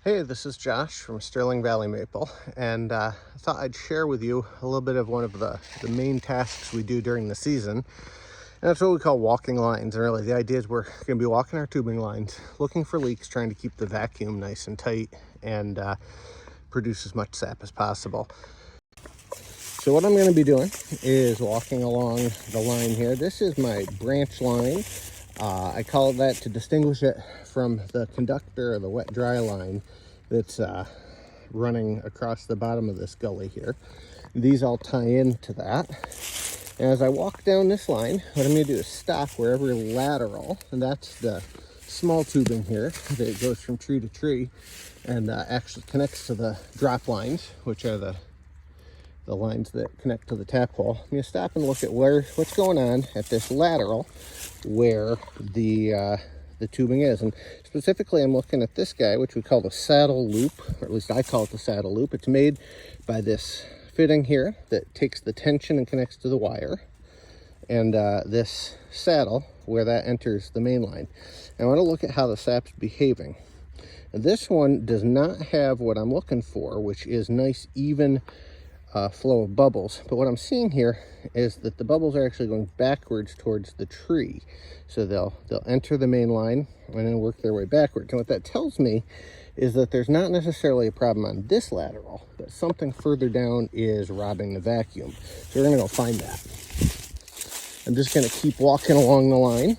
Hey, this is Josh from Sterling Valley Maple, and I thought I'd share with you a little bit of one of the main tasks we do during the season, and that's what we call walking lines. And really the idea is we're going to be walking our tubing lines, looking for leaks, trying to keep the vacuum nice and tight and produce as much sap as possible. So what I'm going to be doing is walking along the line here. This is my branch line. I call it that to distinguish it from the conductor or the wet dry line that's running across the bottom of this gully here. These all tie into that. And as I walk down this line, what I'm going to do is stop wherever lateral, and that's the small tubing here that goes from tree to tree and actually connects to the drop lines, which are the lines that connect to the tap hole. I'm going to stop and look at what's going on at this lateral where the tubing is. And specifically, I'm looking at this guy, which we call the saddle loop, or at least I call it the saddle loop. It's made by this fitting here that takes the tension and connects to the wire, and this saddle where that enters the main line. And I want to look at how the sap's behaving. And this one does not have what I'm looking for, which is nice, even flow of bubbles. But what I'm seeing here is that the bubbles are actually going backwards towards the tree. So they'll enter the main line and then work their way backwards. And what that tells me is that there's not necessarily a problem on this lateral, but something further down is robbing the vacuum. So we're going to go find that. I'm just going to keep walking along the line.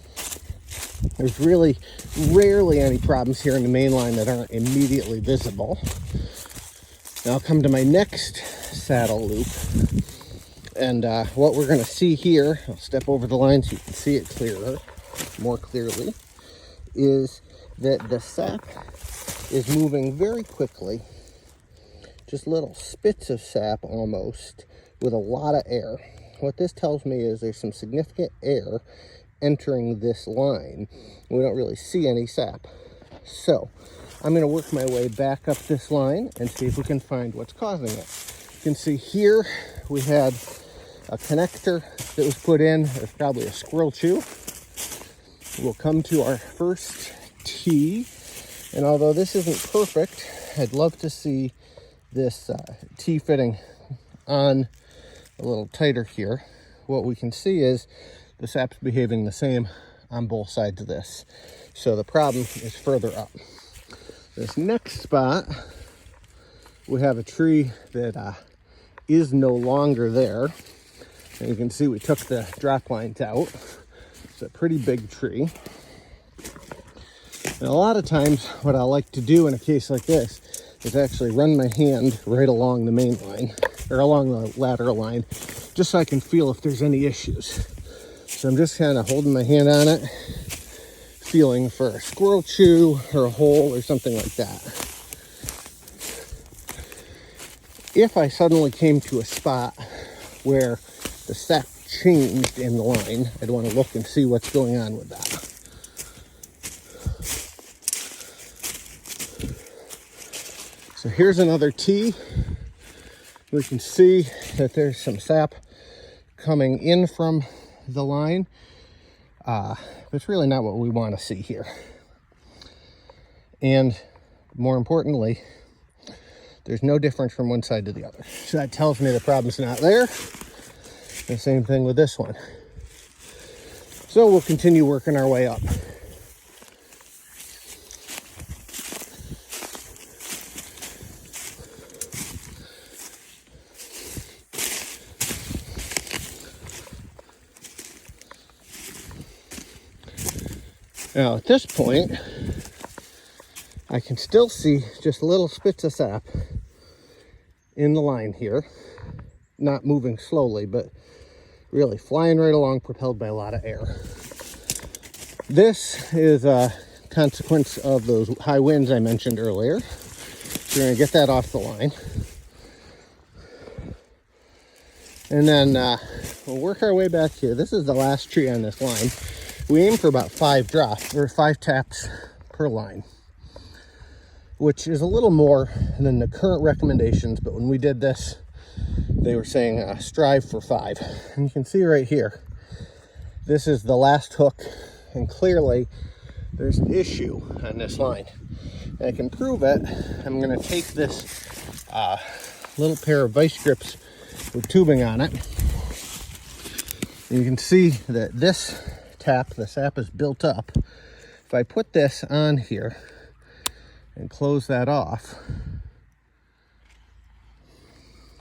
There's really rarely any problems here in the main line that aren't immediately visible. Now I'll come to my next saddle loop, and what we're going to see here, I'll step over the line so you can see it more clearly, is that the sap is moving very quickly, just little spits of sap almost, with a lot of air. What this tells me is there's some significant air entering this line. We don't really see any sap. So I'm going to work my way back up this line and see if we can find what's causing it. You can see here we had a connector that was put in. It's probably a squirrel chew. We'll come to our first T, and although this isn't perfect, I'd love to see this T fitting on a little tighter here. What we can see is the sap's behaving the same on both sides of this. So the problem is further up. This next spot, we have a tree that is no longer there. And you can see we took the drop lines out. It's a pretty big tree. And a lot of times what I like to do in a case like this is actually run my hand right along the main line, or along the lateral line, just so I can feel if there's any issues. So I'm just kind of holding my hand on it, feeling for a squirrel chew or a hole or something like that. If I suddenly came to a spot where the sap changed in the line, I'd want to look and see what's going on with that. So here's another T. We can see that there's some sap coming in from the line. It's really not what we want to see here. And more importantly, there's no difference from one side to the other. So that tells me the problem's not there. The same thing with this one. So we'll continue working our way up. Now at this point, I can still see just little spits of sap in the line here, not moving slowly, but really flying right along, propelled by a lot of air. This is a consequence of those high winds I mentioned earlier. So we're going to get that off the line. And then we'll work our way back here. This is the last tree on this line. We aim for about 5 taps per line, which is a little more than the current recommendations. But when we did this, they were saying strive for 5. And you can see right here, this is the last hook, and clearly there's an issue on this line. And I can prove it. I'm going to take this little pair of vice grips with tubing on it. And you can see that this tap, the sap is built up. If I put this on here and close that off,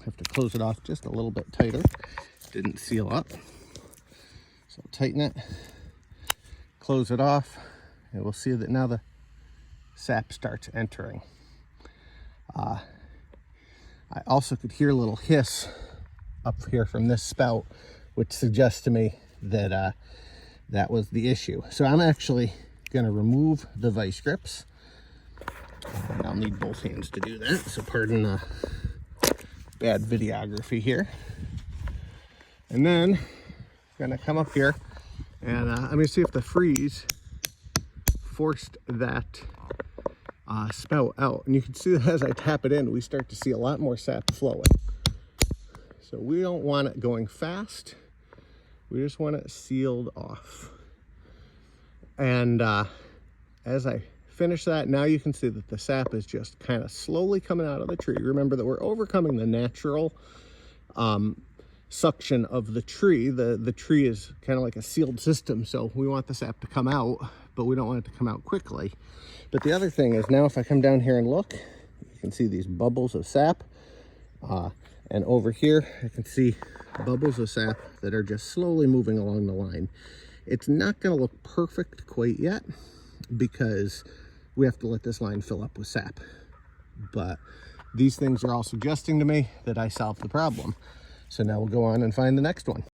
I have to close it off just a little bit tighter. Didn't seal up. So tighten it, close it off, and we'll see that now the sap starts entering. I also could hear a little hiss up here from this spout, which suggests to me that that was the issue. So I'm actually going to remove the vice grips. And I'll need both hands to do that, so pardon the bad videography here. And then I'm going to come up here and let me see if the freeze forced that spout out. And you can see that as I tap it in, we start to see a lot more sap flowing. So we don't want it going fast. We just want it sealed off. And as I finish that, now you can see that the sap is just kind of slowly coming out of the tree. Remember that we're overcoming the natural suction of the tree. The tree is kind of like a sealed system, so we want the sap to come out, but we don't want it to come out quickly. But the other thing is, now if I come down here and look, you can see these bubbles of sap. And over here, I can see bubbles of sap that are just slowly moving along the line. It's not going to look perfect quite yet because we have to let this line fill up with sap. But these things are all suggesting to me that I solved the problem. So now we'll go on and find the next one.